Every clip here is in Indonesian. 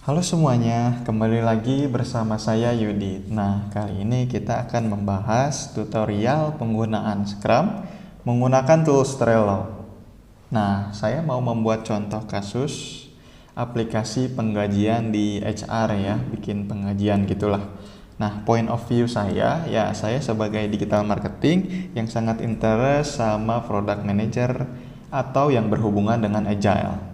Halo semuanya, kembali lagi bersama saya Yudi. Nah, kali ini kita akan membahas tutorial penggunaan Scrum menggunakan tools Trello. Nah, saya mau membuat contoh kasus aplikasi penggajian di HR ya, bikin penggajian gitulah. Nah, point of view saya, ya saya sebagai digital marketing yang sangat interest sama product manager atau yang berhubungan dengan agile.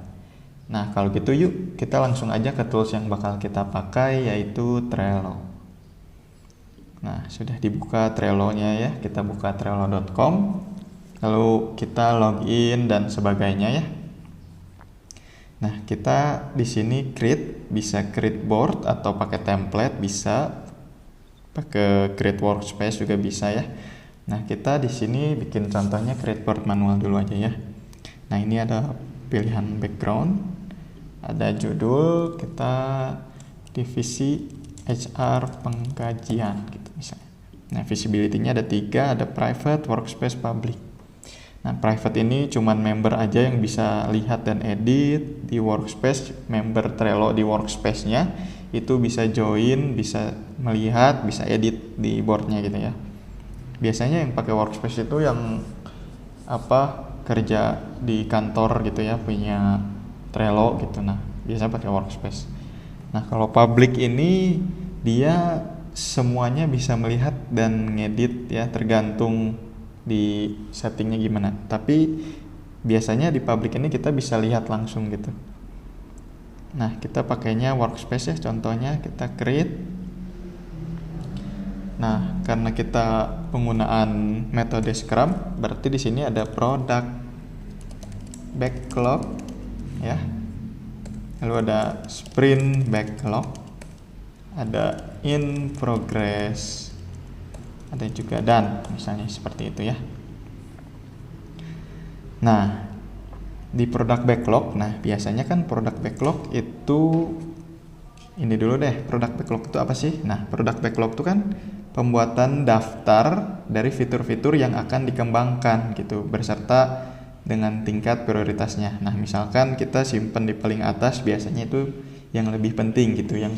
Nah, kalau gitu yuk kita langsung aja ke tools yang bakal kita pakai, yaitu Trello. Nah, sudah dibuka Trello-nya ya, kita buka trello.com, lalu kita login dan sebagainya ya. Nah, kita di sini bisa create board atau pakai template, bisa pakai create workspace juga bisa ya. Nah, kita di sini bikin contohnya create board manual dulu aja ya. Nah, ini ada pilihan background, ada judul, kita divisi HR pengkajian gitu misalnya. Nah, visibility-nya ada 3, ada private, workspace, public. Nah, private ini cuman member aja yang bisa lihat dan edit di workspace. Member Trello di workspace-nya itu bisa join, bisa melihat, bisa edit di board-nya gitu ya. Biasanya yang pakai workspace itu yang kerja di kantor gitu ya, punya Trello gitu. Nah, biasanya pakai workspace. Nah, kalau public ini dia semuanya bisa melihat dan ngedit ya, tergantung di settingnya gimana. Tapi biasanya di public ini kita bisa lihat langsung gitu. Nah, kita pakainya workspace ya, contohnya kita create. Nah, karena kita penggunaan metode Scrum, berarti di sini ada product backlog ya. Lalu ada sprint backlog, ada in progress, ada juga done, misalnya seperti itu ya. Nah, di product backlog, nah biasanya kan product backlog itu ini dulu deh, product backlog itu apa sih? Nah, product backlog itu kan pembuatan daftar dari fitur-fitur yang akan dikembangkan gitu, berserta dengan tingkat prioritasnya. Nah, misalkan kita simpan di paling atas, biasanya itu yang lebih penting gitu, yang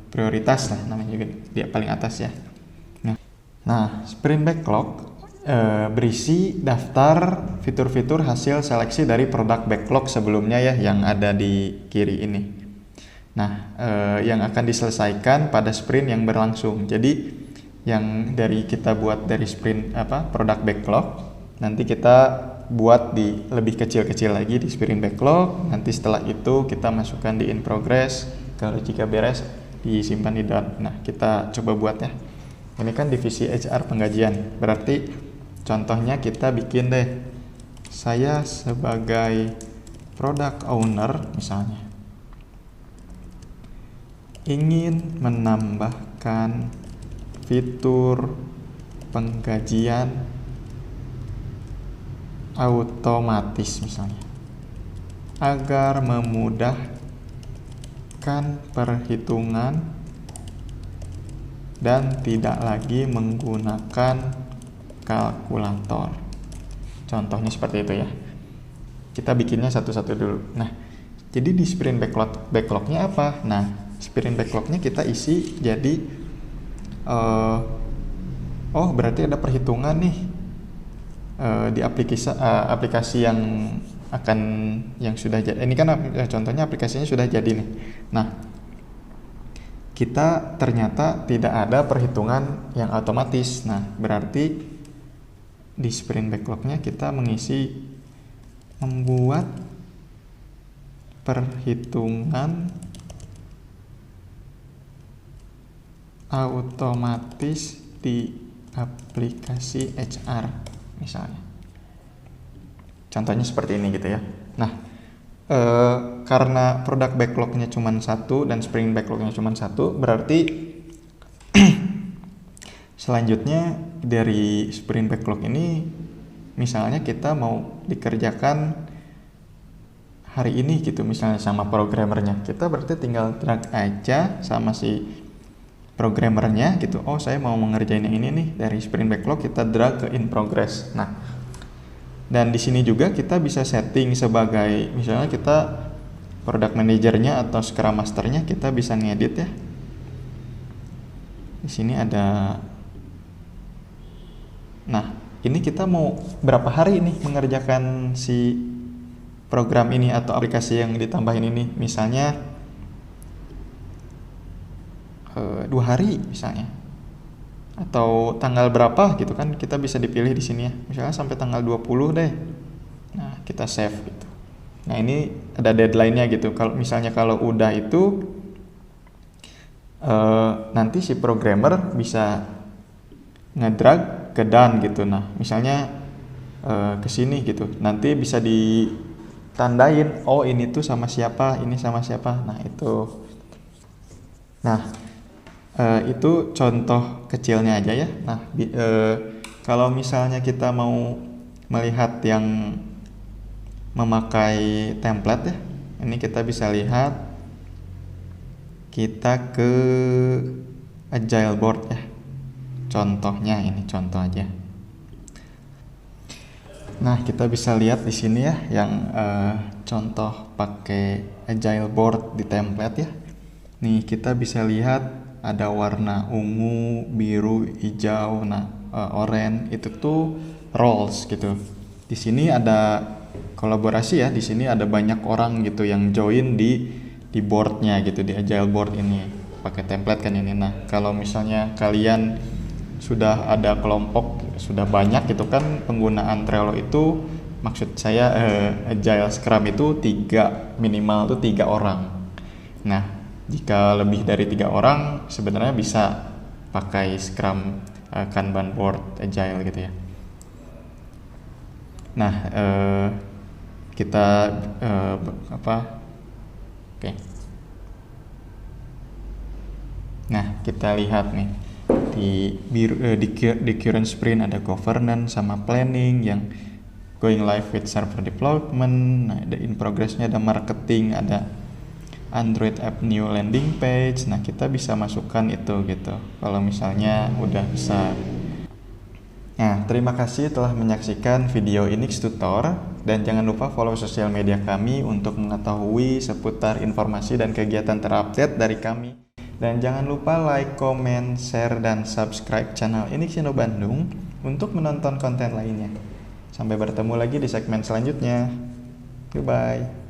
prioritas lah namanya juga di paling atas ya. Nah, sprint backlog berisi daftar fitur-fitur hasil seleksi dari product backlog sebelumnya ya, yang ada di kiri ini. Nah, yang akan diselesaikan pada sprint yang berlangsung. Jadi yang dari kita buat dari sprint product backlog, nanti kita buat di lebih kecil-kecil lagi di sprint backlog. Nanti setelah itu kita masukkan di in progress. Kalau jika beres disimpan di done. Nah, kita coba buat ya. Ini kan divisi HR penggajian. Berarti contohnya kita bikin deh. Saya sebagai product owner misalnya ingin menambahkan fitur penggajian otomatis misalnya, agar memudahkan perhitungan dan tidak lagi menggunakan kalkulator. Contohnya seperti itu ya. Kita bikinnya satu-satu dulu. Nah, jadi di sprint backlognya apa? Nah, sprint backlognya kita isi jadi berarti ada perhitungan nih di aplikasi yang sudah jadi. Ini kan contohnya aplikasinya sudah jadi nih. Nah, kita ternyata tidak ada perhitungan yang otomatis. Nah, berarti di sprint backlognya kita membuat perhitungan otomatis di aplikasi HR misalnya. Contohnya seperti ini gitu ya. Nah, karena product backlognya cuma 1 dan sprint backlognya cuma 1, berarti selanjutnya dari sprint backlog ini misalnya kita mau dikerjakan hari ini gitu misalnya sama programmernya, kita berarti tinggal drag aja sama si programmernya gitu. Oh, saya mau mengerjain yang ini nih, dari sprint backlog kita drag ke in progress. Nah, dan di sini juga kita bisa setting sebagai misalnya kita product manajernya atau scrum masternya, kita bisa ngedit ya. Di sini ada. Nah, ini kita mau berapa hari ini mengerjakan si program ini atau aplikasi yang ditambahin ini. Misalnya 2 hari misalnya. Atau tanggal berapa gitu kan, kita bisa dipilih di sini ya. Misalnya sampai tanggal 20 deh. Nah, kita save gitu. Nah, ini ada deadline-nya gitu. Kalau misalnya kalau udah itu nanti si programmer bisa ngedrag ke done gitu. Nah, misalnya ke sini gitu. Nanti bisa ditandain, oh ini tuh sama siapa, ini sama siapa. Nah, itu. Nah, itu contoh kecilnya aja ya. Nah, kalau misalnya kita mau melihat yang memakai template ya, ini kita bisa lihat, kita ke Agile Board ya. Contohnya ini contoh aja. Nah, kita bisa lihat di sini ya yang contoh pakai Agile Board di template ya. Nih, kita bisa lihat ada warna ungu, biru, hijau, oranye, itu tuh roles gitu. Di sini ada kolaborasi ya, di sini ada banyak orang gitu yang join di boardnya gitu, di Agile Board ini pakai template kan ini. Nah, kalau misalnya kalian sudah ada kelompok, sudah banyak gitu kan, penggunaan Trello itu, maksud saya Agile Scrum itu minimal tuh 3 orang. Nah, jika lebih dari 3 orang sebenarnya bisa pakai Scrum Kanban board Agile gitu ya. Nah, kita oke. Nah, kita lihat nih di current sprint ada governance sama planning, yang going live with server development. Nah, ada in progressnya, ada marketing, ada Android app new landing page. Nah, kita bisa masukkan itu gitu kalau misalnya udah bisa. Nah, terima kasih telah menyaksikan video Inix Tutor, dan jangan lupa follow sosial media kami untuk mengetahui seputar informasi dan kegiatan terupdate dari kami. Dan jangan lupa like, comment, share, dan subscribe channel Inix Indo Bandung untuk menonton konten lainnya. Sampai bertemu lagi di segmen selanjutnya. Goodbye.